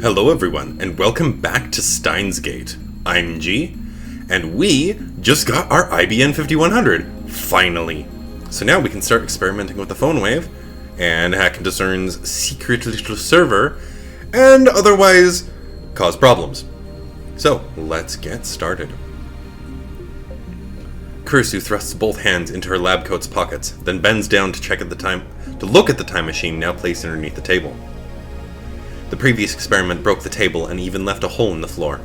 Hello everyone, and welcome back to STEINS Gate. I'm G, and we just got our IBN 5100, finally. So now we can start experimenting with the phone wave, and hack into CERN's secret little server, and otherwise cause problems. So, let's get started. Kursu thrusts both hands into her lab coat's pockets, then bends down to look at the time machine now placed underneath the table. The previous experiment broke the table and even left a hole in the floor.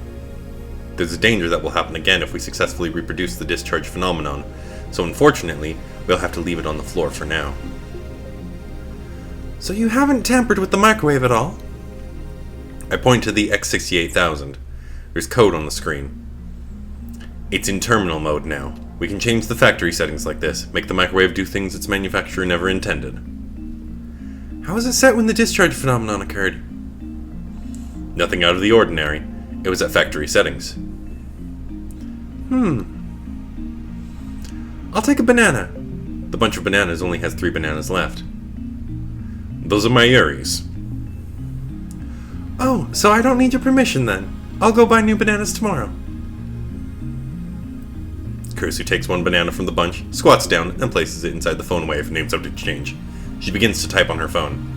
There's a danger that will happen again if we successfully reproduce the discharge phenomenon, so unfortunately, we'll have to leave it on the floor for now. So you haven't tampered with the microwave at all? I point to the X68000. There's code on the screen. It's in terminal mode now. We can change the factory settings like this, make the microwave do things its manufacturer never intended. How was it set when the discharge phenomenon occurred? Nothing out of the ordinary. It was at factory settings. I'll take a banana. The bunch of bananas only has 3 bananas left. Those are my Uris. Oh, so I don't need your permission then. I'll go buy new bananas tomorrow. Kursu takes one banana from the bunch, squats down, and places it inside the phone wave named Subject Change. She begins to type on her phone.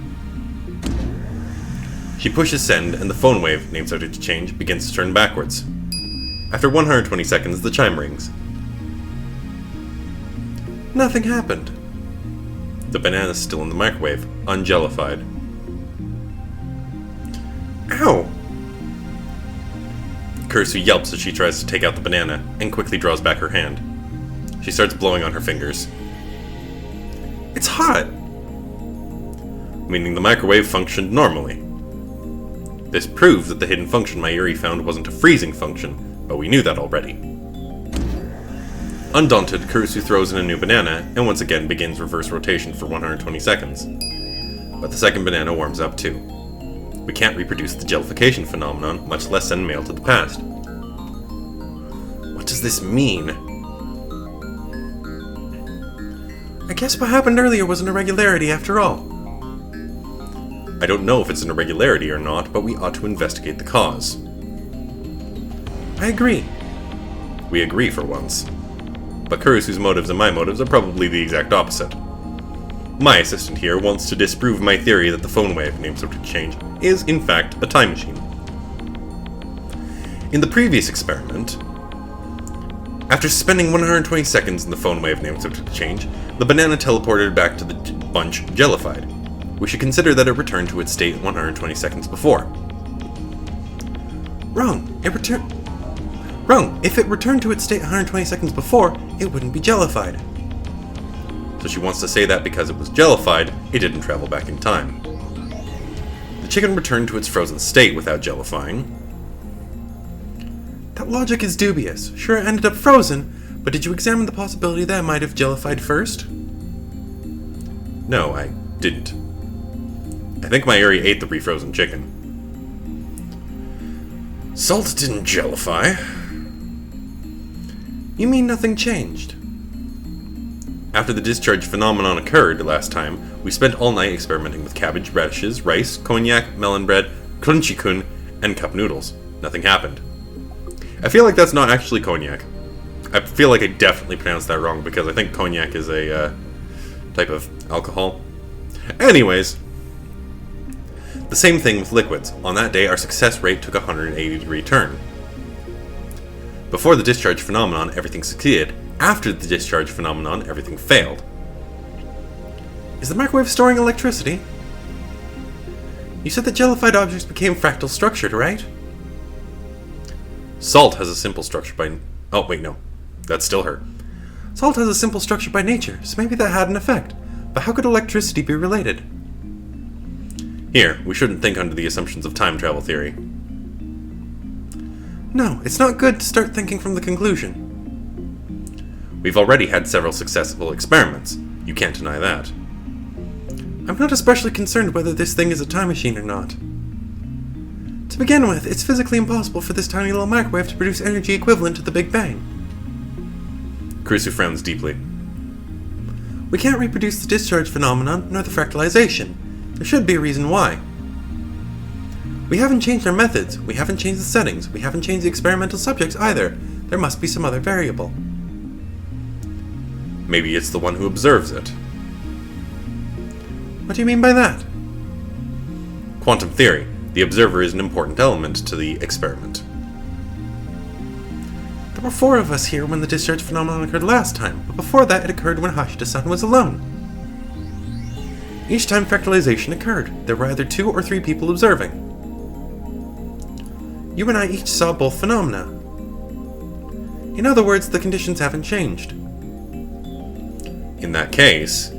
She pushes send, and the phone wave, named Subject to Change, begins to turn backwards. After 120 seconds, the chime rings. Nothing happened. The banana's still in the microwave, ungelified. Ow! Kursu yelps as she tries to take out the banana, and quickly draws back her hand. She starts blowing on her fingers. It's hot! Meaning the microwave functioned normally. This proves that the hidden function my Uri found wasn't a freezing function, but we knew that already. Undaunted, Kursu throws in a new banana, and once again begins reverse rotation for 120 seconds. But the second banana warms up too. We can't reproduce the jellification phenomenon, much less send mail to the past. What does this mean? I guess what happened earlier was an irregularity after all. I don't know if it's an irregularity or not, but we ought to investigate the cause. I agree. We agree for once. But Kurisu's motives and my motives are probably the exact opposite. My assistant here wants to disprove my theory that the phone wave, named Subject Change, is in fact a time machine. In the previous experiment, after spending 120 seconds in the phone wave named Subject Change, the banana teleported back to the bunch jellified. We should consider that it returned to its state 120 seconds before. Wrong. If it returned to its state 120 seconds before, it wouldn't be jellified. So she wants to say that because it was jellified, it didn't travel back in time. The chicken returned to its frozen state without jellifying. That logic is dubious. Sure, it ended up frozen, but did you examine the possibility that it might have jellified first? No, I didn't. I think my Uri ate the refrozen chicken. Salt didn't jellify. You mean nothing changed? After the discharge phenomenon occurred last time, we spent all night experimenting with cabbage, radishes, rice, cognac, melon bread, crunchy kun, and cup noodles. Nothing happened. I feel like that's not actually cognac. I feel like I definitely pronounced that wrong because I think cognac is a type of alcohol. Anyways, the same thing with liquids. On that day, our success rate took a 180-degree turn. Before the discharge phenomenon, everything succeeded. After the discharge phenomenon, everything failed. Is the microwave storing electricity? You said that jellified objects became fractal structured, right? Salt has a simple structure by... Oh, wait, no. That's still her. Salt has a simple structure by nature, so maybe that had an effect. But how could electricity be related? Here, we shouldn't think under the assumptions of time travel theory. No, it's not good to start thinking from the conclusion. We've already had several successful experiments. You can't deny that. I'm not especially concerned whether this thing is a time machine or not. To begin with, it's physically impossible for this tiny little microwave to produce energy equivalent to the Big Bang. Kursu frowns deeply. We can't reproduce the discharge phenomenon, nor the fractalization. There should be a reason why. We haven't changed our methods, we haven't changed the settings, we haven't changed the experimental subjects either. There must be some other variable. Maybe it's the one who observes it. What do you mean by that? Quantum theory. The observer is an important element to the experiment. There were 4 of us here when the discharge phenomenon occurred last time, but before that it occurred when Hashida-san was alone. Each time fractalization occurred, there were either 2 or 3 people observing. You and I each saw both phenomena. In other words, the conditions haven't changed. In that case...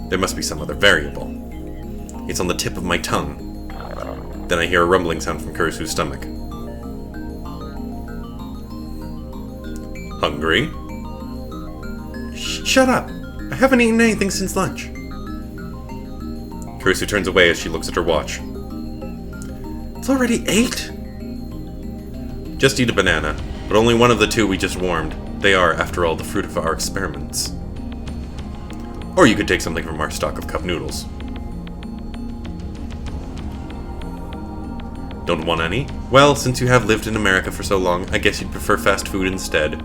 There must be some other variable. It's on the tip of my tongue. Then I hear a rumbling sound from Kurisu's stomach. Hungry? Shut up! I haven't eaten anything since lunch. Kurisu turns away as she looks at her watch. It's already 8? Just eat a banana, but only one of the 2 we just warmed. They are, after all, the fruit of our experiments. Or you could take something from our stock of cup noodles. Don't want any? Well, since you have lived in America for so long, I guess you'd prefer fast food instead.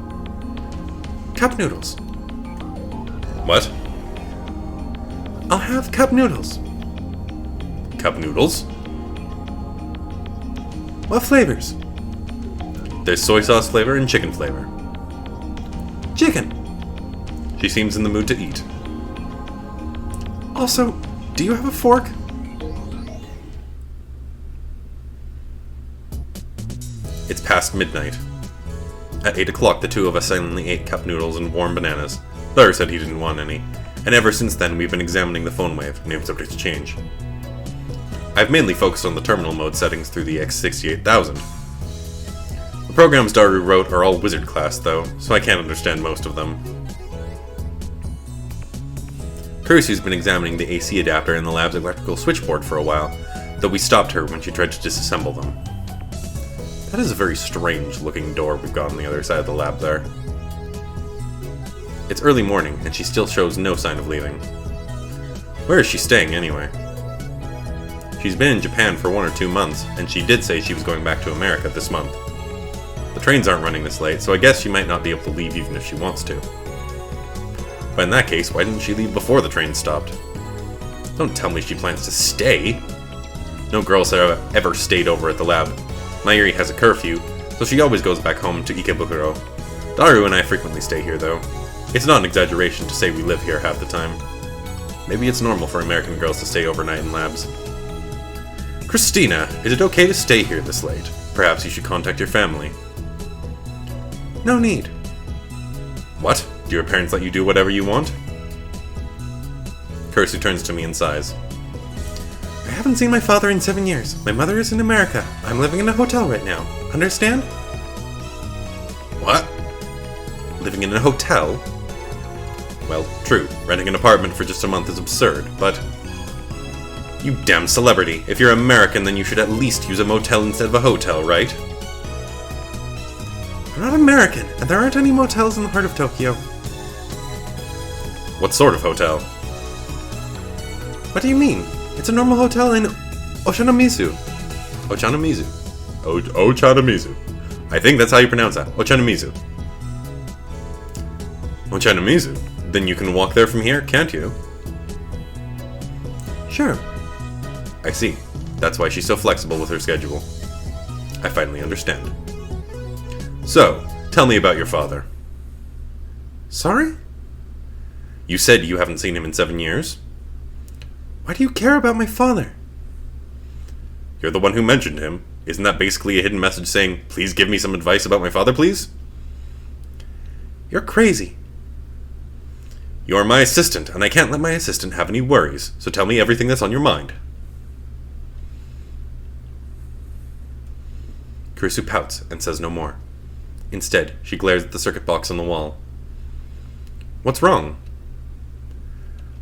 Cup noodles. What? I'll have cup noodles. Cup noodles? What flavors? There's soy sauce flavor and chicken flavor. Chicken. She seems in the mood to eat. Also, do you have a fork? It's past midnight. At 8 o'clock, the 2 of us silently ate cup noodles and warm bananas. Larry said he didn't want any, and ever since then we've been examining the phone wave, name subject to change. I've mainly focused on the terminal mode settings through the X68000. The programs Daru wrote are all wizard class though, so I can't understand most of them. Kurisu's been examining the AC adapter in the lab's electrical switchboard for a while, though we stopped her when she tried to disassemble them. That is a very strange looking door we've got on the other side of the lab there. It's early morning, and she still shows no sign of leaving. Where is she staying anyway? She's been in Japan for 1 or 2 months, and she did say she was going back to America this month. The trains aren't running this late, so I guess she might not be able to leave even if she wants to. But in that case, why didn't she leave before the train stopped? Don't tell me she plans to stay. No girls have ever stayed over at the lab. Mayuri has a curfew, so she always goes back home to Ikebukuro. Daru and I frequently stay here though. It's not an exaggeration to say we live here half the time. Maybe it's normal for American girls to stay overnight in labs. Christina, is it okay to stay here this late? Perhaps you should contact your family. No need. What? Do your parents let you do whatever you want? Kurisu turns to me and sighs. I haven't seen my father in 7 years. My mother is in America. I'm living in a hotel right now. Understand? What? Living in a hotel? Well, true. Renting an apartment for just a month is absurd, but... You damn celebrity. If you're American, then you should at least use a motel instead of a hotel, right? I'm not American, and there aren't any motels in the heart of Tokyo. What sort of hotel? What do you mean? It's a normal hotel in Ochanomizu. Ochanomizu. Ochanomizu. I think that's how you pronounce that. Ochanomizu. Ochanomizu? Then you can walk there from here, can't you? Sure. I see. That's why she's so flexible with her schedule. I finally understand. So, tell me about your father. Sorry? You said you haven't seen him in 7 years? Why do you care about my father? You're the one who mentioned him. Isn't that basically a hidden message saying, please give me some advice about my father, please? You're crazy. You're my assistant, and I can't let my assistant have any worries, so tell me everything that's on your mind. Kurisu pouts and says no more. Instead, she glares at the circuit box on the wall. What's wrong?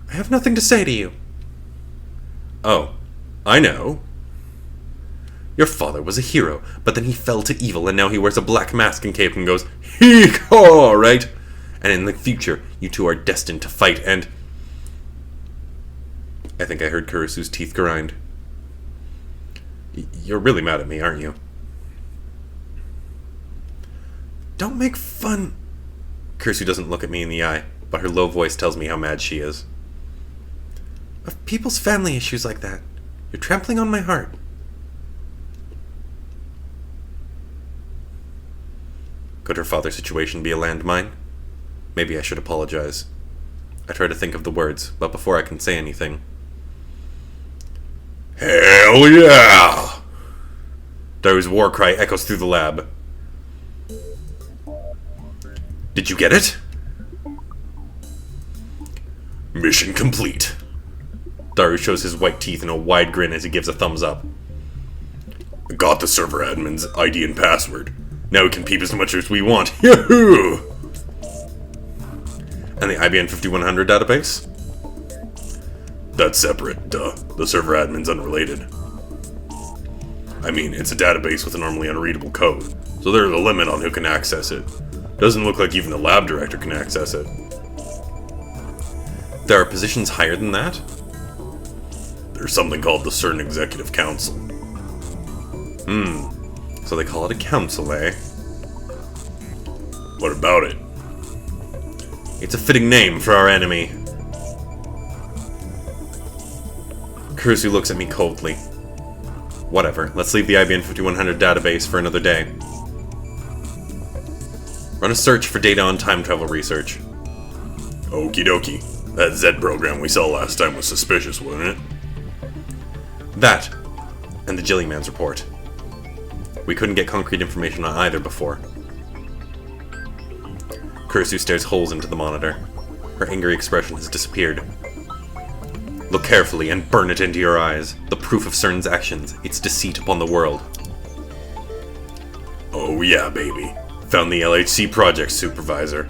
I have nothing to say to you. Oh, I know. Your father was a hero, but then he fell to evil and now he wears a black mask and cape and goes, hee-haw, right? And in the future, you two are destined to fight and... I think I heard Kurisu's teeth grind. You're really mad at me, aren't you? Don't make fun. Kurisu doesn't look at me in the eye, but her low voice tells me how mad she is. Of people's family issues like that. You're trampling on my heart. Could her father's situation be a landmine? Maybe I should apologize. I try to think of the words, but before I can say anything... Hell yeah! Daru's war cry echoes through the lab. Did you get it? Mission complete. Daru shows his white teeth in a wide grin as he gives a thumbs up. I got the server admin's ID and password. Now we can peep as much as we want. Yahoo! And the IBN 5100 database? That's separate, duh. The server admin's unrelated. I mean, it's a database with a normally unreadable code, so there's a limit on who can access it. Doesn't look like even the lab director can access it. There are positions higher than that? There's something called the CERN Executive Council. So they call it a council, eh? What about it? It's a fitting name for our enemy. Kurisu looks at me coldly. Whatever, let's leave the IBN 5100 database for another day. Run a search for data on time travel research. Okie dokie. That Z program we saw last time was suspicious, wasn't it? That, and the Jellyman's report. We couldn't get concrete information on either before. Kurisu stares holes into the monitor. Her angry expression has disappeared. Look carefully and burn it into your eyes. The proof of CERN's actions, its deceit upon the world. Oh yeah, baby. Found the LHC project supervisor.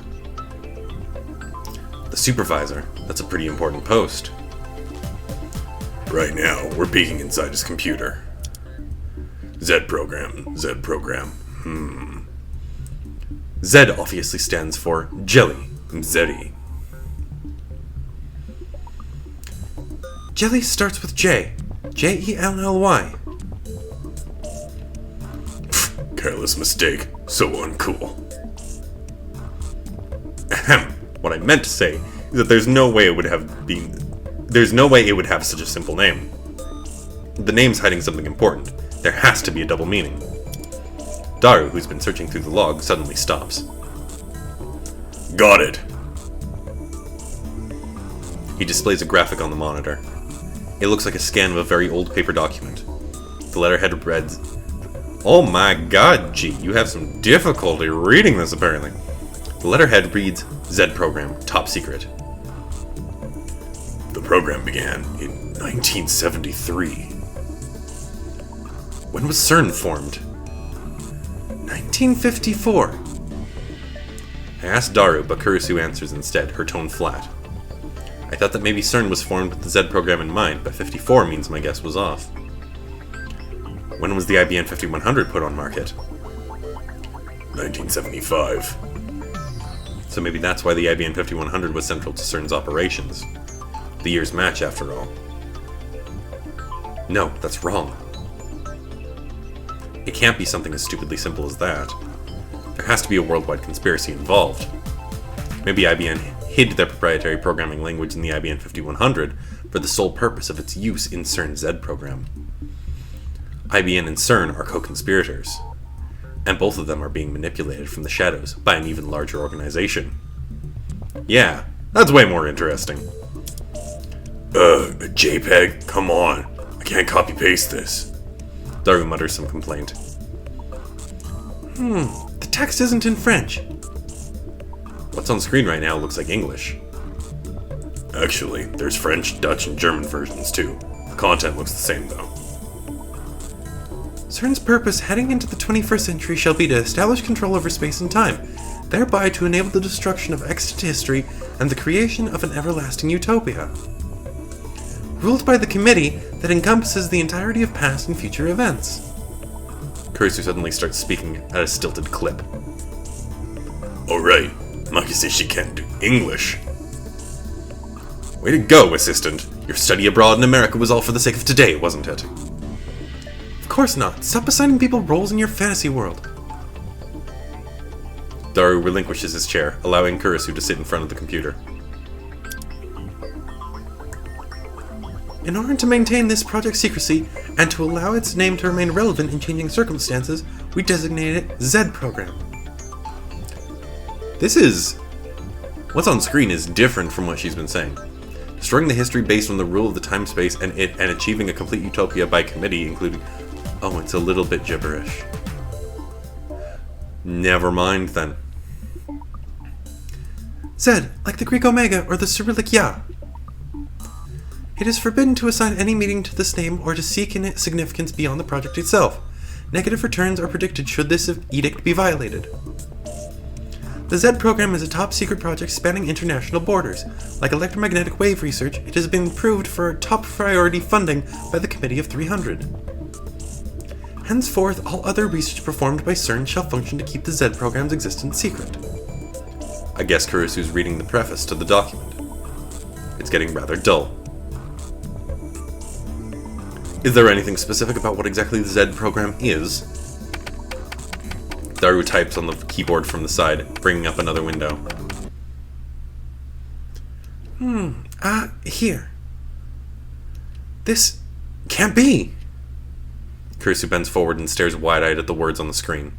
The supervisor? That's a pretty important post. Right now, we're peeking inside his computer. Z program. Z obviously stands for Jelly. Zeddy. Jelly starts with J. Jelly. Careless mistake. So uncool. Ahem. What I meant to say is that there's no way it would have such a simple name. The name's hiding something important. There has to be a double meaning. Daru, who's been searching through the log, suddenly stops. Got it! He displays a graphic on the monitor. It looks like a scan of a very old paper document. The letterhead reads... Oh my god, G, you have some difficulty reading this apparently. The letterhead reads, Z program, top secret. The program began in 1973. When was CERN formed? 1954. I asked Daru, but Kurisu answers instead, her tone flat. I thought that maybe CERN was formed with the Z program in mind, but 54 means my guess was off. When was the IBN 5100 put on market? 1975. So maybe that's why the IBN 5100 was central to CERN's operations. The years match, after all. No, that's wrong. It can't be something as stupidly simple as that. There has to be a worldwide conspiracy involved. Maybe IBM hid their proprietary programming language in the IBM 5100 for the sole purpose of its use in CERN's Z program. IBM and CERN are co-conspirators, and both of them are being manipulated from the shadows by an even larger organization. Yeah, that's way more interesting. JPEG, come on. I can't copy-paste this. Daru mutters some complaint. The text isn't in French. What's on screen right now looks like English. Actually, there's French, Dutch, and German versions too. The content looks the same though. CERN's purpose heading into the 21st century shall be to establish control over space and time, thereby to enable the destruction of extant history and the creation of an everlasting utopia. Ruled by the committee that encompasses the entirety of past and future events. Kurisu suddenly starts speaking at a stilted clip. Alright, Maki says she can't do English. Way to go, assistant. Your study abroad in America was all for the sake of today, wasn't it? Of course not. Stop assigning people roles in your fantasy world. Daru relinquishes his chair, allowing Kurisu to sit in front of the computer. In order to maintain this project's secrecy, and to allow its name to remain relevant in changing circumstances, we designated it Z Program. What's on screen is different from what she's been saying. Destroying the history based on the rule of the time-space and achieving a complete utopia by committee, including... Oh, it's a little bit gibberish. Never mind, then. Z, like the Greek Omega or the Cyrillic Ya. It is forbidden to assign any meaning to this name or to seek in it significance beyond the project itself. Negative returns are predicted should this edict be violated. The Z Program is a top-secret project spanning international borders. Like electromagnetic wave research, it has been approved for top-priority funding by the Committee of 300. Henceforth, all other research performed by CERN shall function to keep the Z Program's existence secret. I guess Kurisu's reading the preface to the document. It's getting rather dull. Is there anything specific about what exactly the Z Program is? Daru types on the keyboard from the side, bringing up another window. Here. This can't be! Kurisu bends forward and stares wide-eyed at the words on the screen.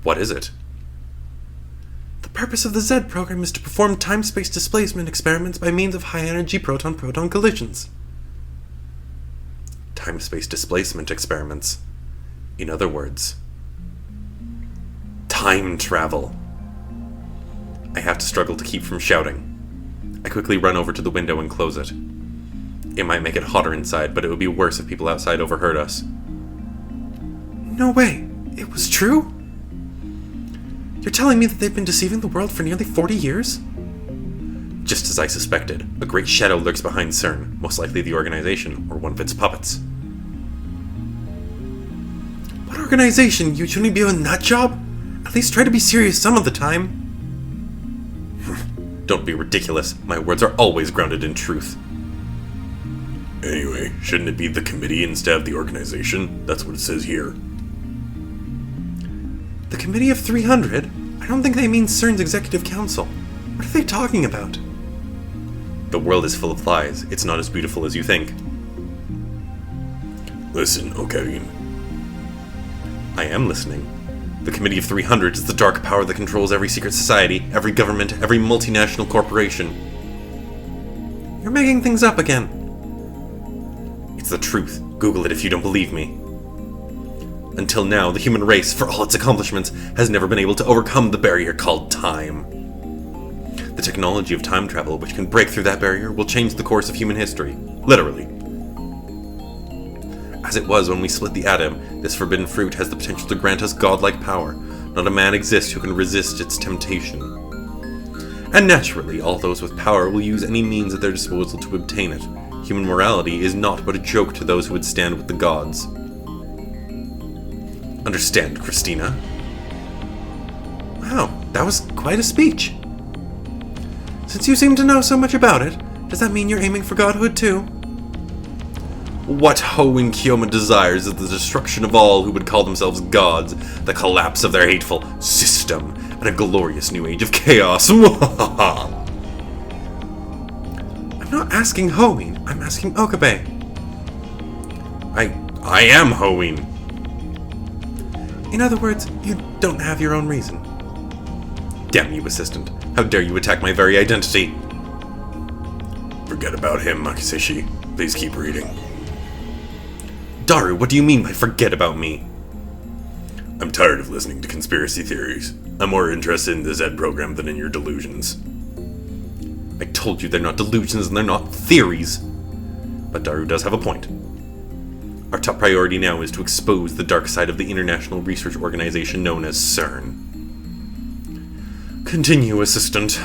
What is it? The purpose of the Z Program is to perform time-space displacement experiments by means of high-energy proton-proton collisions. Time-space displacement experiments. In other words, time travel. I have to struggle to keep from shouting. I quickly run over to the window and close it. It might make it hotter inside, but it would be worse if people outside overheard us. No way! It was true? You're telling me that they've been deceiving the world for nearly 40 years? Just as I suspected, a great shadow lurks behind CERN, most likely the organization, or one of its puppets. What organization? You shouldn't be doing that job? At least try to be serious some of the time. Don't be ridiculous. My words are always grounded in truth. Anyway, shouldn't it be the committee instead of the organization? That's what it says here. The Committee of 300? I don't think they mean CERN's Executive Council. What are they talking about? The world is full of lies. It's not as beautiful as you think. Listen, Okarin. I am listening. The Committee of 300 is the dark power that controls every secret society, every government, every multinational corporation. You're making things up again. It's the truth. Google it if you don't believe me. Until now, the human race, for all its accomplishments, has never been able to overcome the barrier called time. The technology of time travel, which can break through that barrier, will change the course of human history. Literally. As it was when we split the atom, this forbidden fruit has the potential to grant us godlike power. Not a man exists who can resist its temptation. And naturally, all those with power will use any means at their disposal to obtain it. Human morality is naught but a joke to those who would stand with the gods. Understand, Christina? Wow, that was quite a speech. Since you seem to know so much about it, does that mean you're aiming for godhood too? What Hoenn Kyoma desires is the destruction of all who would call themselves gods, the collapse of their hateful system, and a glorious new age of chaos. I'm not asking Hoenn, I'm asking Okabe. I am Hoenn. In other words, you don't have your own reason. Damn you, assistant. How dare you attack my very identity? Forget about him, Makiseshi. Please keep reading. Daru, what do you mean by forget about me? I'm tired of listening to conspiracy theories. I'm more interested in the Z program than in your delusions. I told you they're not delusions and they're not theories. But Daru does have a point. Our top priority now is to expose the dark side of the international research organization known as CERN. Continue, assistant.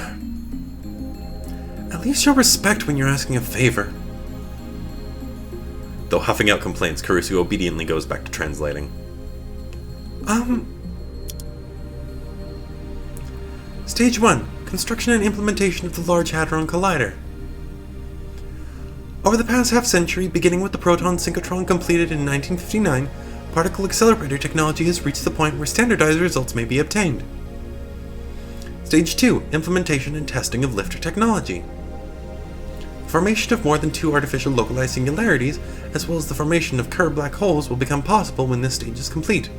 At least show respect when you're asking a favor. Though huffing out complaints, Kurisu obediently goes back to translating. Stage 1. Construction and implementation of the Large Hadron Collider. Over the past half-century, beginning with the proton synchrotron completed in 1959, particle accelerator technology has reached the point where standardized results may be obtained. Stage 2. Implementation and testing of lifter technology. Formation of more than 2 artificial localized singularities, as well as the formation of curved black holes, will become possible when this stage is complete.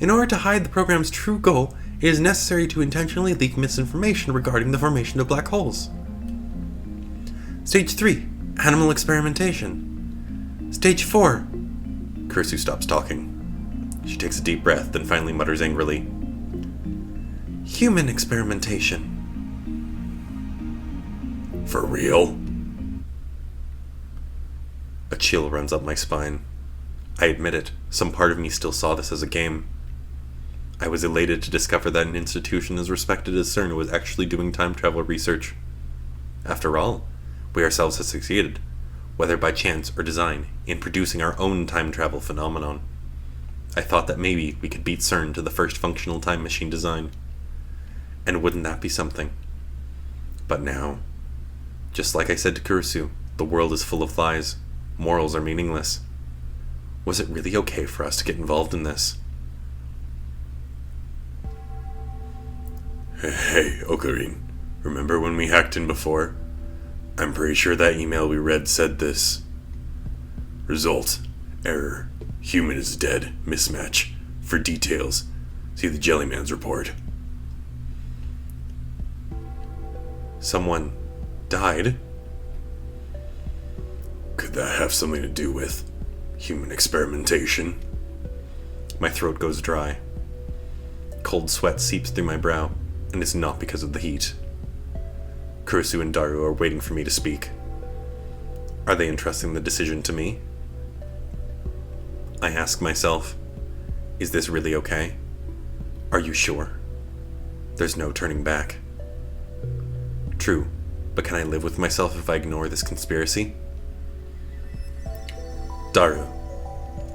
In order to hide the program's true goal, it is necessary to intentionally leak misinformation regarding the formation of black holes. Stage 3. Animal experimentation. Stage 4. Kursu stops talking. She takes a deep breath, then finally mutters angrily, Human experimentation. For real? A chill runs up my spine. I admit it, some part of me still saw this as a game. I was elated to discover that an institution as respected as CERN was actually doing time travel research. After all, we ourselves have succeeded, whether by chance or design, in producing our own time travel phenomenon. I thought that maybe we could beat CERN to the first functional time machine design. And wouldn't that be something? But now, just like I said to Kursu, the world is full of lies. Morals are meaningless. Was it really okay for us to get involved in this? Hey, Ocarine. Remember when we hacked in before? I'm pretty sure that email we read said this. Result. Error. Human is dead. Mismatch. For details, see the Jellyman's report. Someone died? Could that have something to do with human experimentation? My throat goes dry. Cold sweat seeps through my brow, and it's not because of the heat. Kursu and Daru are waiting for me to speak. Are they entrusting the decision to me? I ask myself, is this really okay? Are you sure? There's no turning back. True, but can I live with myself if I ignore this conspiracy? Daru,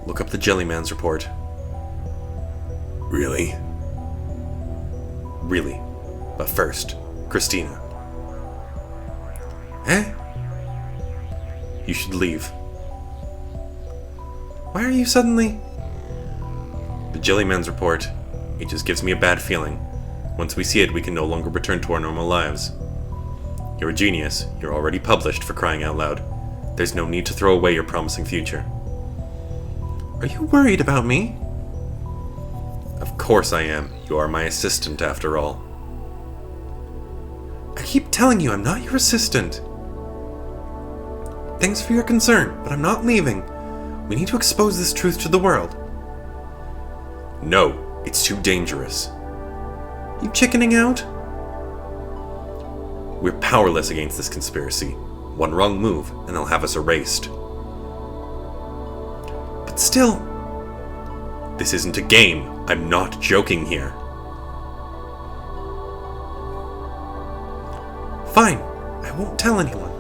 look up the Jellyman's report. Really? Really. But first, Christina. Eh? You should leave. Why are you suddenly... The Jellyman's report, it just gives me a bad feeling. Once we see it, we can no longer return to our normal lives. You're a genius. You're already published, for crying out loud. There's no need to throw away your promising future. Are you worried about me? Of course I am. You are my assistant, after all. I keep telling you I'm not your assistant. Thanks for your concern, but I'm not leaving. We need to expose this truth to the world. No, it's too dangerous. You chickening out? We're powerless against this conspiracy. One wrong move, and they'll have us erased. But still... This isn't a game. I'm not joking here. Fine. I won't tell anyone.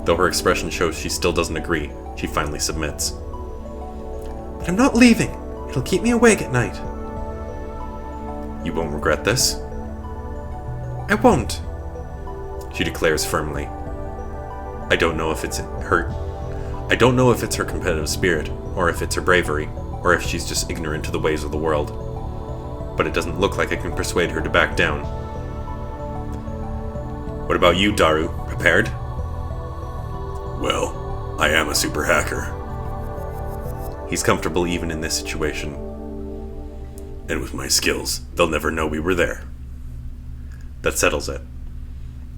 Though her expression shows she still doesn't agree, she finally submits. But I'm not leaving. It'll keep me awake at night. You won't regret this? I won't. She declares firmly. I don't know if it's her competitive spirit, or if it's her bravery, or if she's just ignorant to the ways of the world. But it doesn't look like I can persuade her to back down. What about you, Daru? Prepared? Well, I am a super hacker. He's comfortable even in this situation. And with my skills, they'll never know we were there. That settles it.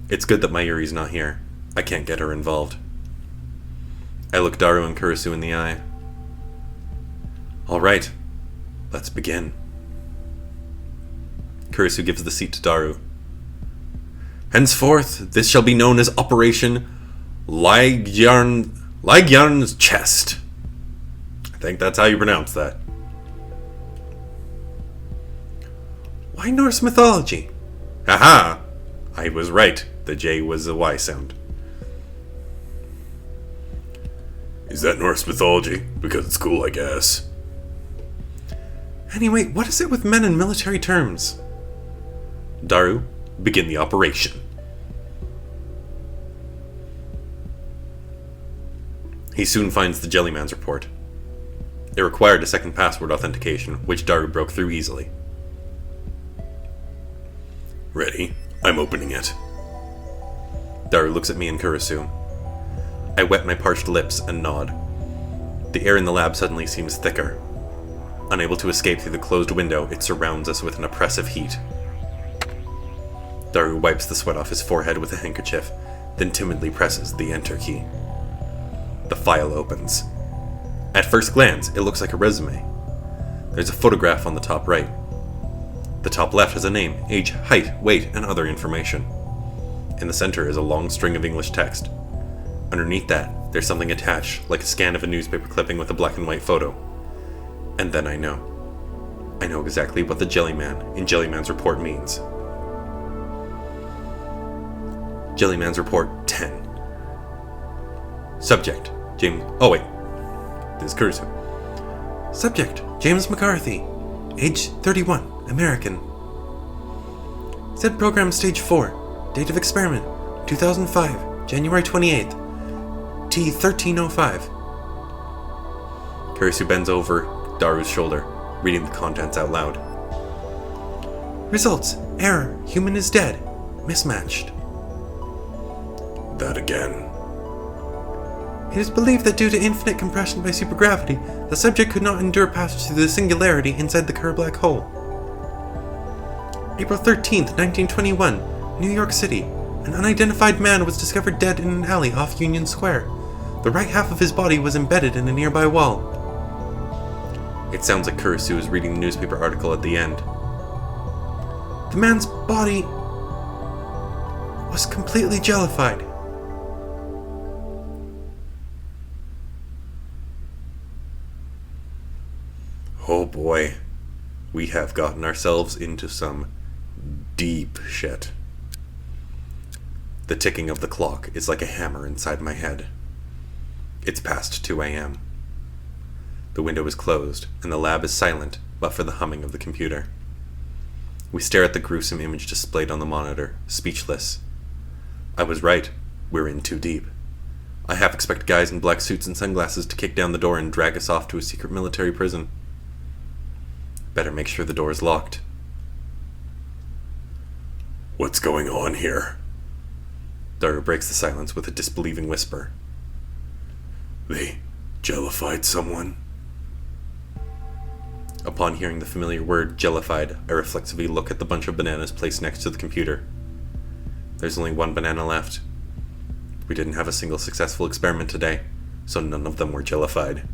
It's good that Mayuri's not here. I can't get her involved. I look Daru and Kursu in the eye. All right, let's begin. Kursu gives the seat to Daru. Henceforth, this shall be known as Operation Lygjarn's Chest. I think that's how you pronounce that. Why Norse mythology? Haha! I was right. The J was a Y sound. Is that Norse mythology? Because it's cool, I guess. Anyway, what is it with men in military terms? Daru, begin the operation. He soon finds the Jellyman's report. It required a second password authentication, which Daru broke through easily. Ready? I'm opening it. Daru looks at me and Kurisu. I wet my parched lips and nod. The air in the lab suddenly seems thicker. Unable to escape through the closed window, it surrounds us with an oppressive heat. Daru wipes the sweat off his forehead with a handkerchief, then timidly presses the enter key. The file opens. At first glance, it looks like a resume. There's a photograph on the top right. The top left has a name, age, height, weight, and other information. In the center is a long string of English text. Underneath that, there's something attached, like a scan of a newspaper clipping with a black and white photo. And then I know. I know exactly what the Jellyman in Jellyman's report means. Jellyman's report 10. Subject, James... Oh wait. This is Kurisu. Subject, James McCarthy. Age 31, American. Said program stage 4. Date of experiment, 2005, January 28th. T1305. Kurisu bends over Daru's shoulder, reading the contents out loud. Results, error, human is dead. Mismatched. That again. It is believed that due to infinite compression by supergravity, the subject could not endure passage through the singularity inside the Kerr black hole. April 13th, 1921, New York City. An unidentified man was discovered dead in an alley off Union Square. The right half of his body was embedded in a nearby wall. It sounds like Kurisu is reading the newspaper article at the end. The man's body was completely jellified. Oh boy, we have gotten ourselves into some deep shit. The ticking of the clock is like a hammer inside my head. It's past 2 a.m. The window is closed, and the lab is silent, but for the humming of the computer. We stare at the gruesome image displayed on the monitor, speechless. I was right. We're in too deep. I half expect guys in black suits and sunglasses to kick down the door and drag us off to a secret military prison. Better make sure the door is locked. What's going on here? Daru breaks the silence with a disbelieving whisper. They jellified someone? Upon hearing the familiar word jellified, I reflexively look at the bunch of bananas placed next to the computer. There's only one banana left. We didn't have a single successful experiment today, so none of them were jellified.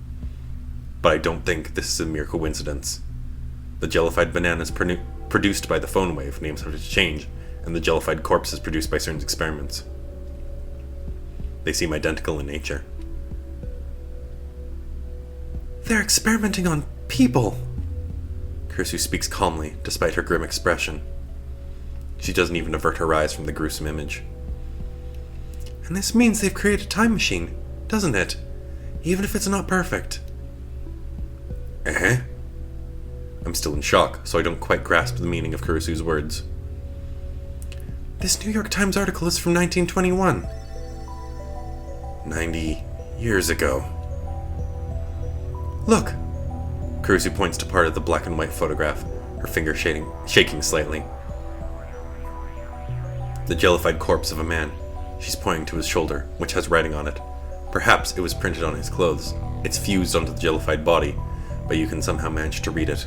But I don't think this is a mere coincidence. The jellified bananas produced by the phone wave, names have to change, and the jellified corpses produced by CERN's experiments. They seem identical in nature. They're experimenting on people. Kurisu speaks calmly, despite her grim expression. She doesn't even avert her eyes from the gruesome image. And this means they've created a time machine, doesn't it? Even if it's not perfect. Eh? I'm still in shock, so I don't quite grasp the meaning of Kurisu's words. This New York Times article is from 1921. 90 years ago. Look. Kurisu points to part of the black and white photograph, her finger shaking slightly. The jellified corpse of a man. She's pointing to his shoulder, which has writing on it. Perhaps it was printed on his clothes. It's fused onto the jellified body, but you can somehow manage to read it.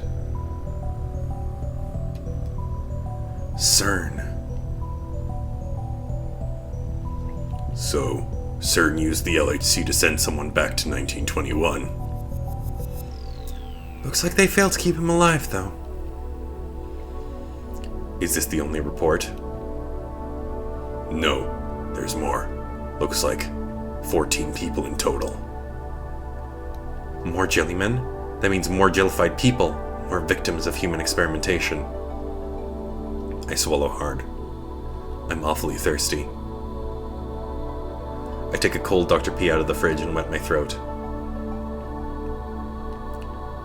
CERN. So, CERN used the LHC to send someone back to 1921. Looks like they failed to keep him alive, though. Is this the only report? No, there's more. Looks like 14 people in total. More Jellymen? That means more jellified people, more victims of human experimentation. I swallow hard. I'm awfully thirsty. I take a cold Dr. P out of the fridge and wet my throat.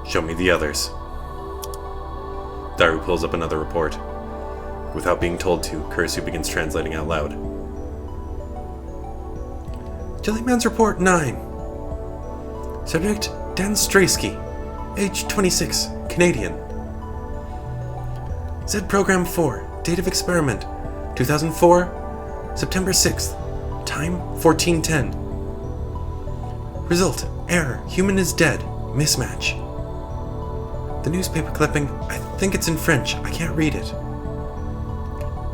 Show me the others. Daru pulls up another report. Without being told to, Kurisu begins translating out loud. Jellyman's report 9. Subject Dan Straysky, age 26, Canadian. Z Program 4, date of experiment 2004, September 6th, time 14:10. Result, error, human is dead, mismatch. The newspaper clipping, I think it's in French, I can't read it.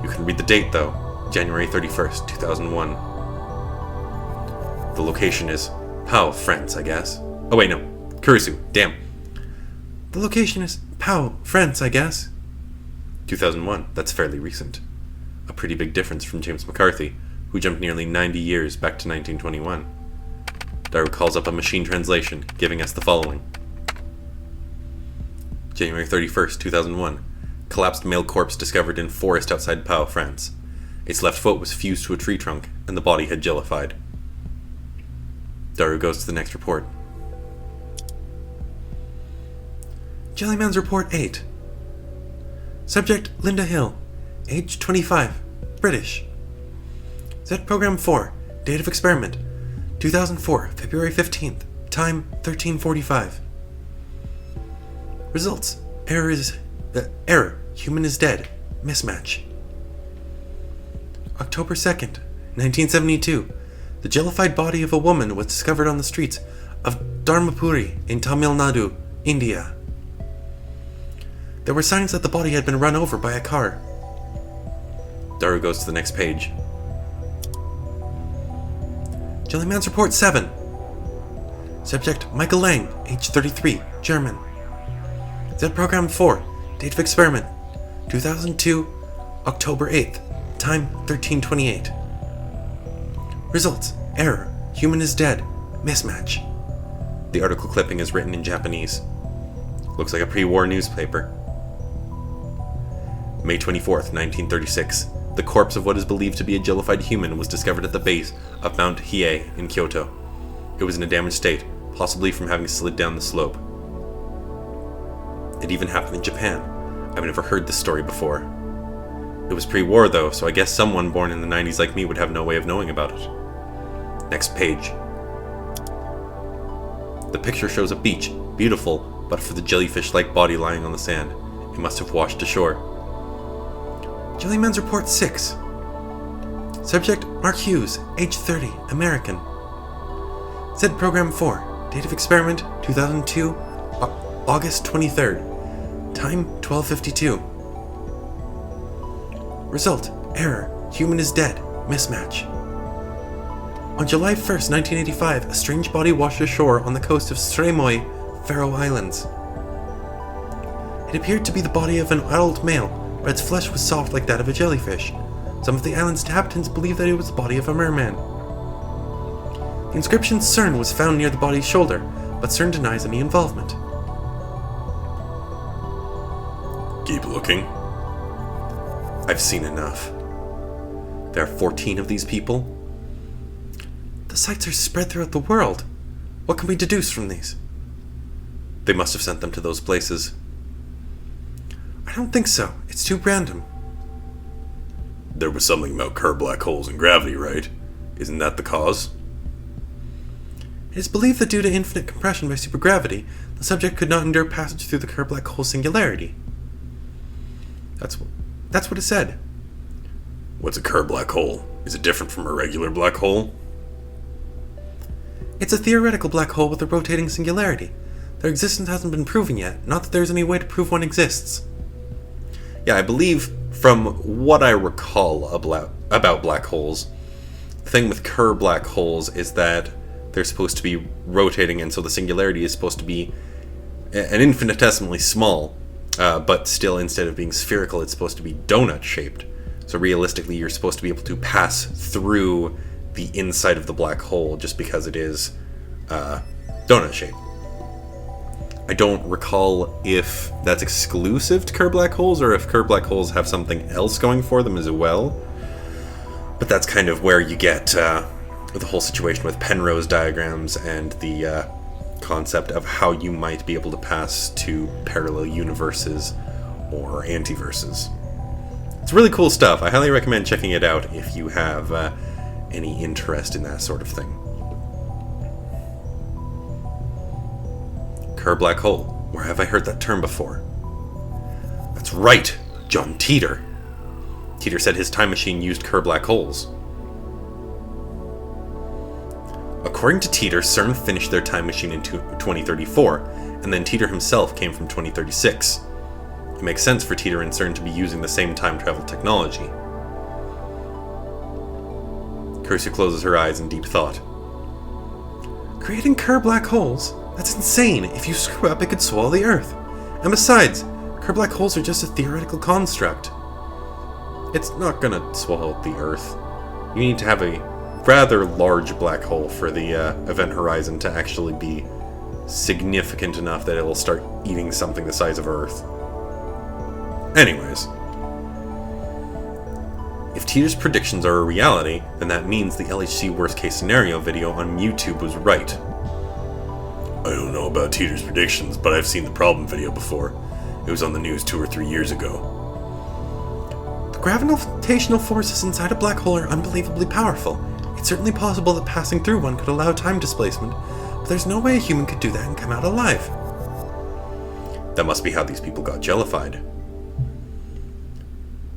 You can read the date though, January 31st, 2001. The location is Pau, France, I guess. Oh wait, no, Kurisu, damn. The location is Pau, France, I guess. 2001, that's fairly recent. A pretty big difference from James McCarthy, who jumped nearly 90 years back to 1921. Daru calls up a machine translation, giving us the following. January 31st, 2001. Collapsed male corpse discovered in forest outside Pau, France. Its left foot was fused to a tree trunk, and the body had jellified. Daru goes to the next report. Jellyman's Report 8. Subject Linda Hill, age 25, British. Z Program 4, date of experiment 2004, February 15th, time 13:45. Results, error, human is dead, mismatch. October 2nd, 1972, the jellified body of a woman was discovered on the streets of Dharmapuri in Tamil Nadu, India. There were signs that the body had been run over by a car. Daru goes to the next page. Jellyman's Report 7. Subject Michael Lang, age 33, German. Z Program 4, date of experiment 2002, October 8th, time 13:28. Results, error, human is dead, mismatch. The article clipping is written in Japanese. Looks like a pre-war newspaper. May 24th, 1936. The corpse of what is believed to be a jellified human was discovered at the base of Mount Hiei in Kyoto. It was in a damaged state, possibly from having slid down the slope. It even happened in Japan. I've never heard this story before. It was pre-war though, so I guess someone born in the 90s like me would have no way of knowing about it. Next page. The picture shows a beach, beautiful, but for the jellyfish-like body lying on the sand. It must have washed ashore. Jellyman's Report 6. Subject Mark Hughes, age 30, American. Z Program 4, date of experiment 2002, August 23rd, time 12:52. Result, error, human is dead, mismatch. On July 1st, 1985, a strange body washed ashore on the coast of Streymoy, Faroe Islands. It appeared to be the body of an adult male, but its flesh was soft like that of a jellyfish. Some of the island's inhabitants believed that it was the body of a merman. The inscription CERN was found near the body's shoulder, but CERN denies any involvement. Keep looking. I've seen enough. There are 14 of these people. The sites are spread throughout the world. What can we deduce from these? They must have sent them to those places. I don't think so. It's too random. There was something about Kerr black holes and gravity, right? Isn't that the cause? It is believed that due to infinite compression by supergravity, the subject could not endure passage through the Kerr black hole singularity. That's what it said. What's a Kerr black hole? Is it different from a regular black hole? It's a theoretical black hole with a rotating singularity. Their existence hasn't been proven yet, not that there's any way to prove one exists. Yeah, I believe from what I recall about black holes, the thing with Kerr black holes is that they're supposed to be rotating, and so the singularity is supposed to be an infinitesimally small, but still instead of being spherical, it's supposed to be donut-shaped. So realistically, you're supposed to be able to pass through the inside of the black hole just because it is donut-shaped. I don't recall if that's exclusive to Kerr black holes or if Kerr black holes have something else going for them as well. But that's kind of where you get the whole situation with Penrose diagrams and the concept of how you might be able to pass to parallel universes or antiverses. It's really cool stuff. I highly recommend checking it out if you have any interest in that sort of thing. Kerr black hole. Where have I heard that term before? That's right, John Teeter. Teeter said his time machine used Kerr black holes. According to Teeter, CERN finished their time machine in 2034, and then Teeter himself came from 2036. It makes sense for Teeter and CERN to be using the same time travel technology. Kersu closes her eyes in deep thought. Creating Kerr black holes? That's insane. If you screw up, it could swallow the Earth. And besides, Kerr black holes are just a theoretical construct. It's not gonna swallow the Earth. You need to have a rather large black hole for the event horizon to actually be significant enough that it will start eating something the size of Earth. Anyways, if Teeter's predictions are a reality, then that means the LHC worst case scenario video on YouTube was right. I don't know about Teeter's predictions, but I've seen the problem video before. It was on the news 2 or 3 years ago. The gravitational forces inside a black hole are unbelievably powerful. It's certainly possible that passing through one could allow time displacement, but there's no way a human could do that and come out alive. That must be how these people got jellified.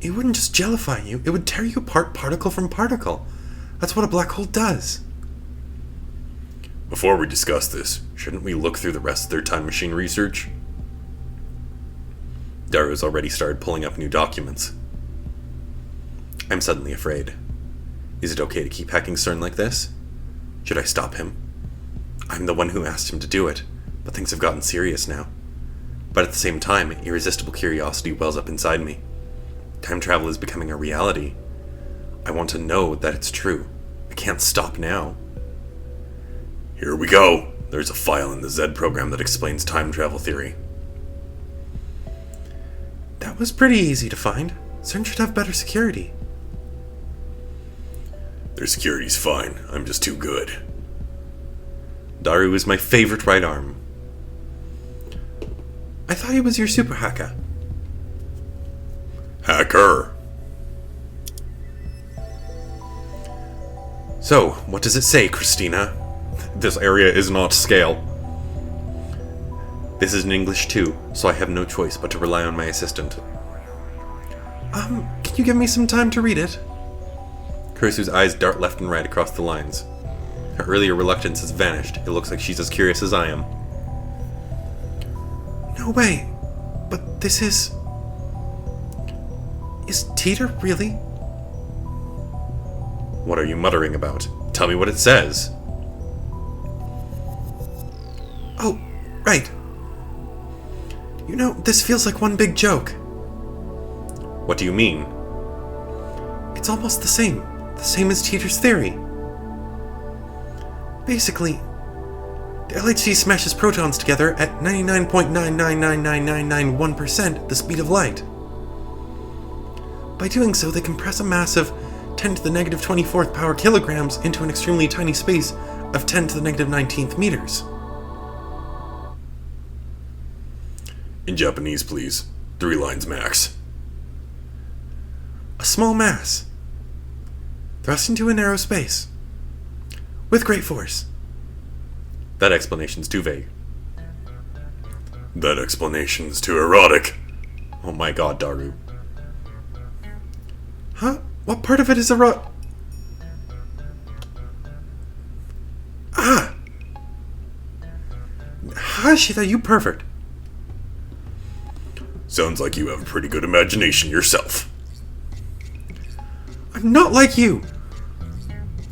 It wouldn't just jellify you, it would tear you apart particle from particle. That's what a black hole does. Before we discuss this, shouldn't we look through the rest of their time machine research? Daru's already started pulling up new documents. I'm suddenly afraid. Is it okay to keep hacking CERN like this? Should I stop him? I'm the one who asked him to do it, but things have gotten serious now. But at the same time, irresistible curiosity wells up inside me. Time travel is becoming a reality. I want to know that it's true. I can't stop now. Here we go. There's a file in the Z program that explains time travel theory. That was pretty easy to find. CERN should have better security. Their security's fine. I'm just too good. Daru is my favorite right arm. I thought he was your super hacker. Hacker. So, what does it say, Christina? This area is not scale. This is in English too, so I have no choice but to rely on my assistant. Can you give me some time to read it? Kursu's eyes dart left and right across the lines. Her earlier reluctance has vanished. It looks like she's as curious as I am. No way. But this is... Is Teeter really? What are you muttering about? Tell me what it says. Oh, right. You know, this feels like one big joke. What do you mean? It's almost the same as Teeter's theory. Basically, the LHC smashes protons together at 99.9999991% the speed of light. By doing so, they compress a massive 10 to the negative 24th power kilograms into an extremely tiny space of 10 to the negative 19th meters. In Japanese, please. 3 lines max. A small mass, thrust into a narrow space, with great force. That explanation's too vague. That explanation's too erotic. Oh my god, Daru. Huh? What part of it is Ah! Hashida, you pervert. Sounds like you have a pretty good imagination yourself. I'm not like you.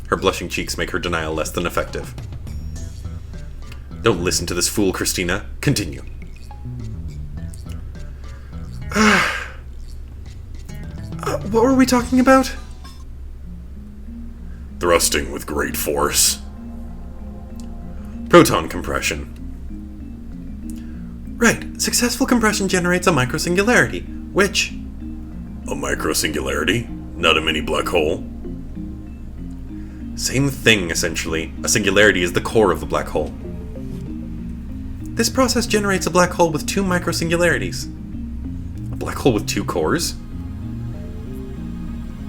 Her blushing cheeks make her denial less than effective. Don't listen to this fool, Christina. Continue. What were we talking about? Thrusting with great force. Proton compression. Right. Successful compression generates a microsingularity, which... A microsingularity? Not a mini black hole? Same thing, essentially. A singularity is the core of the black hole. This process generates a black hole with 2 microsingularities. A black hole with 2 cores?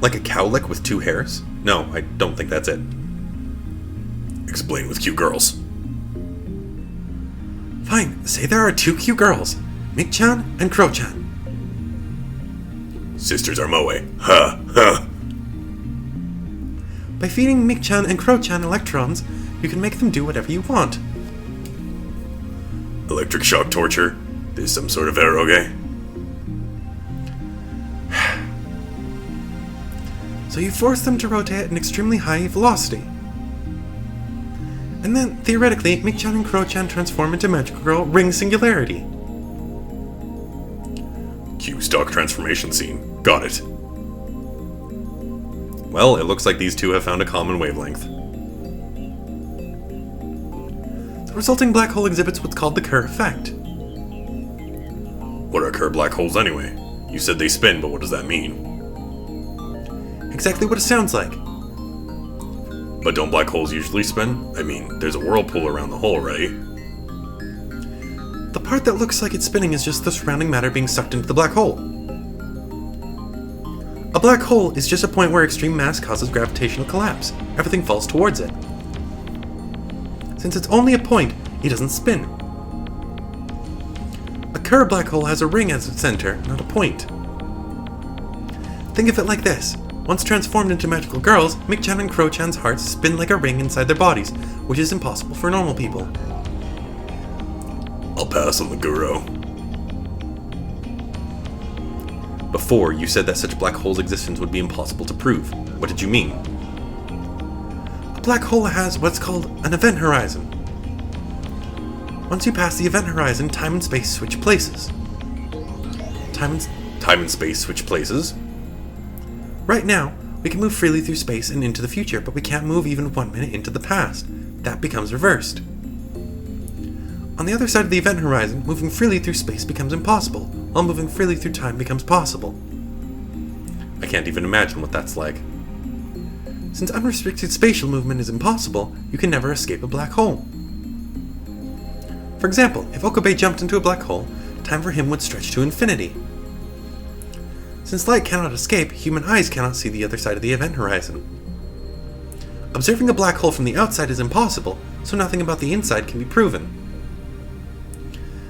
Like a cowlick with 2 hairs? No, I don't think that's it. Explain with cute girls. Fine, say there are two cute girls, Mick-chan and Kro-chan. Sisters are moe. Ha, ha. By feeding Mick-chan and Kro-chan electrons, you can make them do whatever you want. Electric shock torture? There's some sort of eroge? So you force them to rotate at an extremely high velocity. And then, theoretically, Mick-chan and Kro-chan transform into Magical Girl Ring Singularity. Q stock transformation scene. Got it. Well, it looks like these two have found a common wavelength. The resulting black hole exhibits what's called the Kerr effect. What are Kerr black holes anyway? You said they spin, but what does that mean? Exactly what it sounds like. But don't black holes usually spin? I mean, there's a whirlpool around the hole, right? The part that looks like it's spinning is just the surrounding matter being sucked into the black hole. A black hole is just a point where extreme mass causes gravitational collapse. Everything falls towards it. Since it's only a point, it doesn't spin. A Kerr black hole has a ring as its center, not a point. Think of it like this. Once transformed into magical girls, Mick-chan and Kro-chan's hearts spin like a ring inside their bodies, which is impossible for normal people. I'll pass on the guru. Before, you said that such a black hole's existence would be impossible to prove. What did you mean? A black hole has what's called an event horizon. Once you pass the event horizon, time and space switch places. Time and space switch places? Right now, we can move freely through space and into the future, but we can't move even 1 minute into the past. That becomes reversed. On the other side of the event horizon, moving freely through space becomes impossible, while moving freely through time becomes possible. I can't even imagine what that's like. Since unrestricted spatial movement is impossible, you can never escape a black hole. For example, if Okabe jumped into a black hole, time for him would stretch to infinity. Since light cannot escape, human eyes cannot see the other side of the event horizon. Observing a black hole from the outside is impossible, so nothing about the inside can be proven.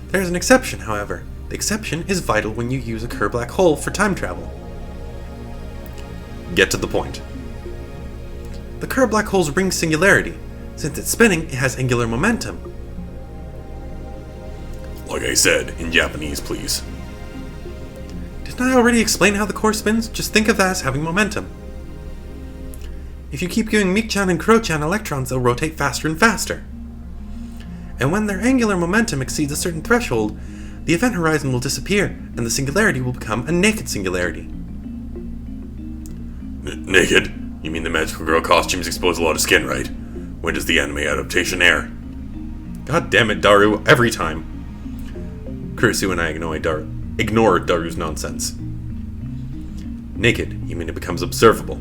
There is an exception, however. The exception is vital when you use a Kerr black hole for time travel. Get to the point. The Kerr black hole's ring singularity. Since it's spinning, it has angular momentum. Like I said, in Japanese, please. Didn't I already explain how the core spins? Just think of that as having momentum. If you keep giving Mick-chan and Kro-chan electrons, they'll rotate faster and faster. And when their angular momentum exceeds a certain threshold, the event horizon will disappear, and the singularity will become a naked singularity. Naked? You mean the magical girl costumes expose a lot of skin, right? When does the anime adaptation air? God damn it, Daru, every time. Kurisu and I ignore Daru's nonsense. Naked, you mean it becomes observable.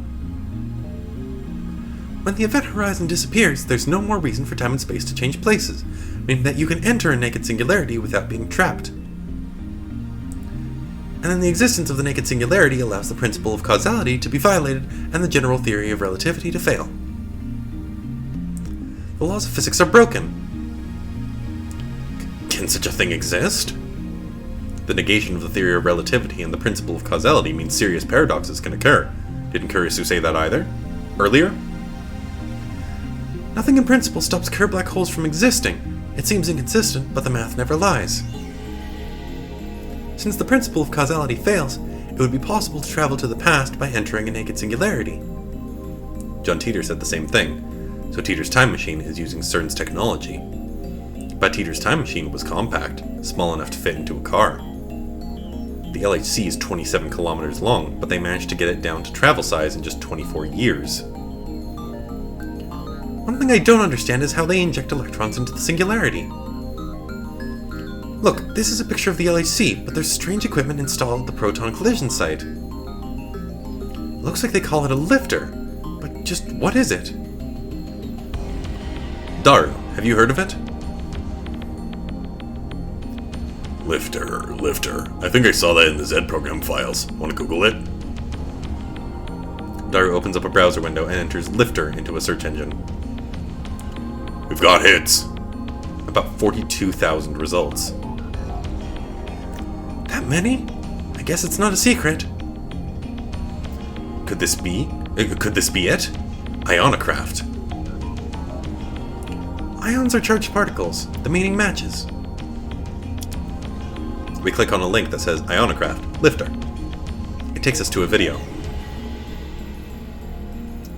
When the event horizon disappears, there's no more reason for time and space to change places, meaning that you can enter a naked singularity without being trapped. And then the existence of the naked singularity allows the principle of causality to be violated and the general theory of relativity to fail. The laws of physics are broken. Can such a thing exist? The negation of the theory of relativity and the principle of causality means serious paradoxes can occur. Didn't Kurisu say that either? Earlier? Nothing in principle stops Kerr black holes from existing. It seems inconsistent, but the math never lies. Since the principle of causality fails, it would be possible to travel to the past by entering a naked singularity. John Teeter said the same thing, so Teeter's time machine is using CERN's technology. But Teeter's time machine was compact, small enough to fit into a car. The LHC is 27 kilometers long, but they managed to get it down to travel size in just 24 years. One thing I don't understand is how they inject electrons into the singularity. Look, this is a picture of the LHC, but there's strange equipment installed at the proton collision site. It looks like they call it a lifter, but just what is it? Daru, have you heard of it? Lifter. I think I saw that in the Z program files. Want to Google it? Daru opens up a browser window and enters lifter into a search engine. We've got hits. About 42,000 results. That many? I guess it's not a secret. Could this be it? Ionicraft. Ions are charged particles. The meaning matches. We click on a link that says Ionicraft, Lifter. It takes us to a video.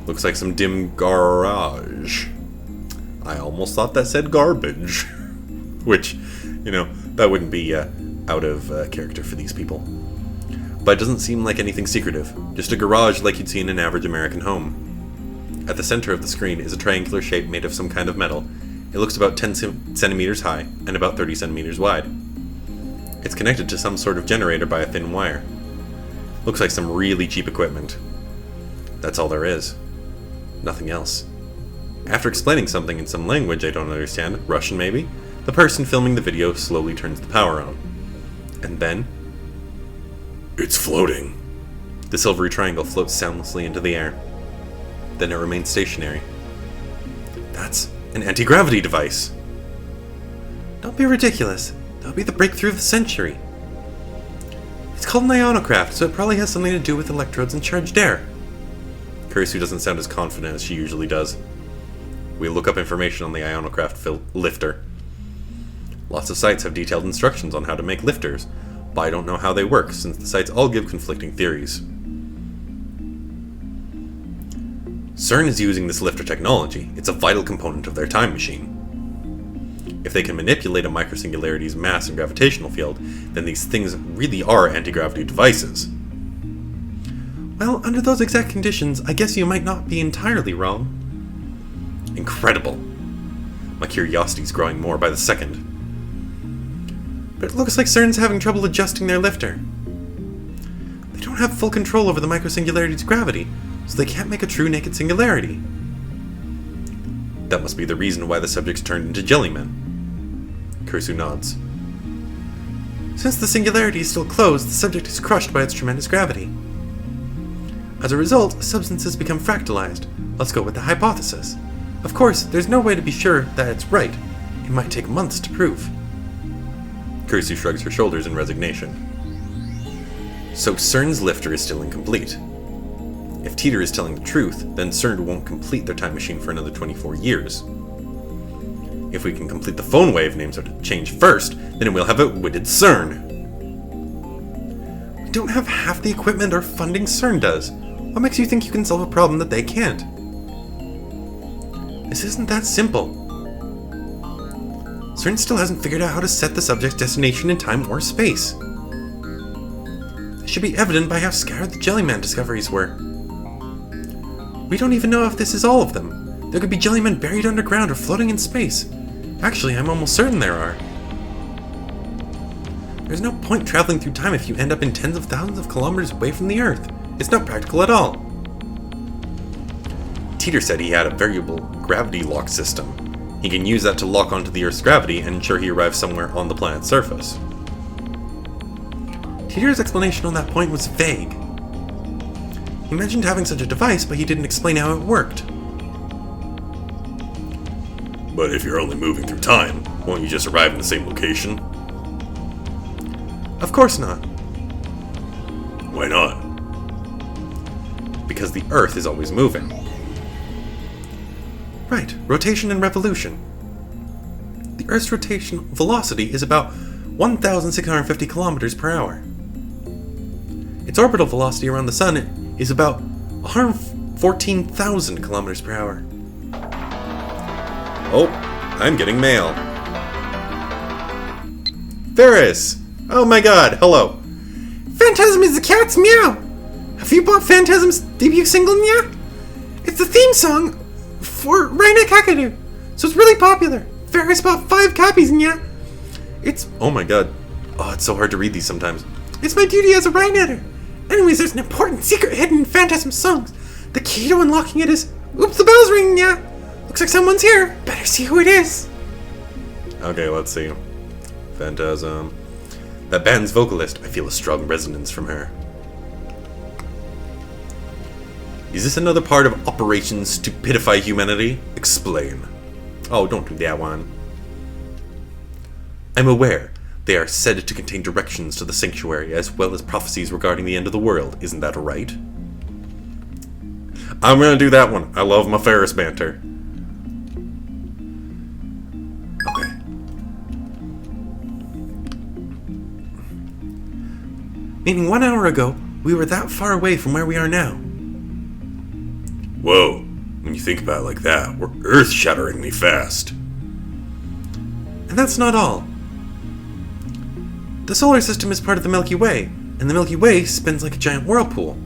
Looks like some dim garage. I almost thought that said garbage. Which, that wouldn't be out of character for these people. But it doesn't seem like anything secretive. Just a garage like you'd see in an average American home. At the center of the screen is a triangular shape made of some kind of metal. It looks about 10 centimeters high and about 30 centimeters wide. It's connected to some sort of generator by a thin wire. Looks like some really cheap equipment. That's all there is. Nothing else. After explaining something in some language I don't understand, Russian maybe, the person filming the video slowly turns the power on. And then... it's floating. The silvery triangle floats soundlessly into the air. Then it remains stationary. That's an anti-gravity device. Don't be ridiculous. That'll be the breakthrough of the century. It's called an ionicraft, so it probably has something to do with electrodes and charged air. Kurisu doesn't sound as confident as she usually does. We look up information on the ionicraft lifter. Lots of sites have detailed instructions on how to make lifters, but I don't know how they work since the sites all give conflicting theories. CERN is using this lifter technology. It's a vital component of their time machine. If they can manipulate a microsingularity's mass and gravitational field, then these things really are anti-gravity devices. Well, under those exact conditions, I guess you might not be entirely wrong. Incredible. My curiosity's growing more by the second. But it looks like CERN's having trouble adjusting their lifter. They don't have full control over the microsingularity's gravity, so they can't make a true naked singularity. That must be the reason why the subjects turned into Jellymen. Kurisu nods. Since the singularity is still closed, the subject is crushed by its tremendous gravity. As a result, substances become fractalized. Let's go with the hypothesis. Of course, there's no way to be sure that it's right. It might take months to prove. Kurisu shrugs her shoulders in resignation. So CERN's lifter is still incomplete. If Teeter is telling the truth, then CERN won't complete their time machine for another 24 years. If we can complete the phone wave names are to change first, then we'll have outwitted CERN. We don't have half the equipment or funding CERN does. What makes you think you can solve a problem that they can't? This isn't that simple. CERN still hasn't figured out how to set the subject's destination in time or space. This should be evident by how scattered the Jellyman discoveries were. We don't even know if this is all of them. There could be Jellymen buried underground or floating in space. Actually, I'm almost certain there are. There's no point traveling through time if you end up in tens of thousands of kilometers away from the Earth. It's not practical at all. Teeter said he had a variable gravity lock system. He can use that to lock onto the Earth's gravity and ensure he arrives somewhere on the planet's surface. Teeter's explanation on that point was vague. He mentioned having such a device, but he didn't explain how it worked. But if you're only moving through time, won't you just arrive in the same location? Of course not. Why not? Because the Earth is always moving. Right, rotation and revolution. The Earth's rotation velocity is about 1,650 kilometers per hour. Its orbital velocity around the Sun is about 114,000 kilometers per hour. Oh, I'm getting mail. Ferris! Oh my god, hello. Phantasm is the cat's meow! Have you bought Phantasm's debut single yet? It's the theme song for Raina Kakadu, so it's really popular. Ferris bought 5 copies yet. It's... oh my god. Oh, it's so hard to read these sometimes. It's my duty as a Rhinetter. Anyways, there's an important secret hidden in Phantasm's songs. The key to unlocking it is... oops, the bell's ringing, yeah. Looks like someone's here. Better see who it is. Okay, let's see. Phantasm. That band's vocalist, I feel a strong resonance from her. Is this another part of Operation Stupidify Humanity? Explain. Oh, don't do that one. I'm aware they are said to contain directions to the sanctuary as well as prophecies regarding the end of the world. Isn't that right? I'm gonna do that one. I love my Ferris banter. Okay. Meaning 1 hour ago, we were that far away from where we are now. Whoa. When you think about it like that, we're earth-shatteringly fast. And that's not all. The solar system is part of the Milky Way, and the Milky Way spins like a giant whirlpool.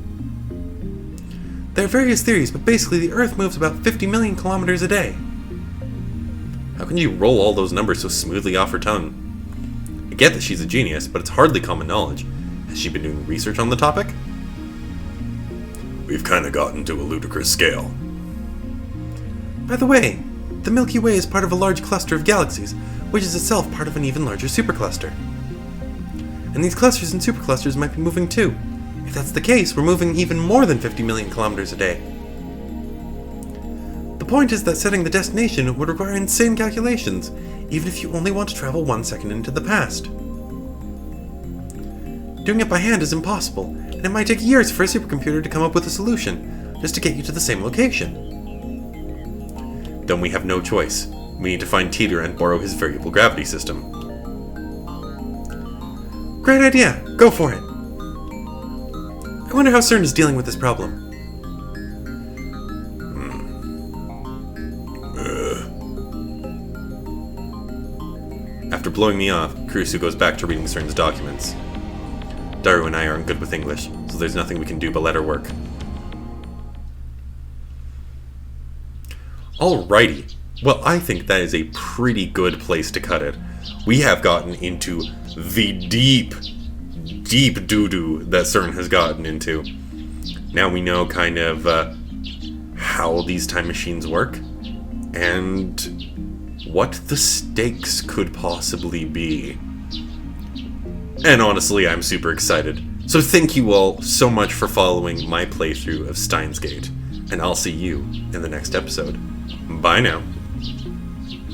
There are various theories, but basically the Earth moves about 50 million kilometers a day. How can you roll all those numbers so smoothly off her tongue? I get that she's a genius, but it's hardly common knowledge. Has she been doing research on the topic? We've kinda gotten to a ludicrous scale. By the way, the Milky Way is part of a large cluster of galaxies, which is itself part of an even larger supercluster. And these clusters and superclusters might be moving too. If that's the case, we're moving even more than 50 million kilometers a day. The point is that setting the destination would require insane calculations, even if you only want to travel 1 second into the past. Doing it by hand is impossible, and it might take years for a supercomputer to come up with a solution, just to get you to the same location. Then we have no choice. We need to find Teeter and borrow his variable gravity system. Great idea! Go for it! I wonder how CERN is dealing with this problem. After blowing me off, Kurusu goes back to reading CERN's documents. Daru and I aren't good with English, so there's nothing we can do but let her work. Alrighty. Well, I think that is a pretty good place to cut it. We have gotten into the deep doo-doo that CERN has gotten into. Now we know kind of how these time machines work, and what the stakes could possibly be. And honestly, I'm super excited. So thank you all so much for following my playthrough of Steins Gate, and I'll see you in the next episode. Bye now.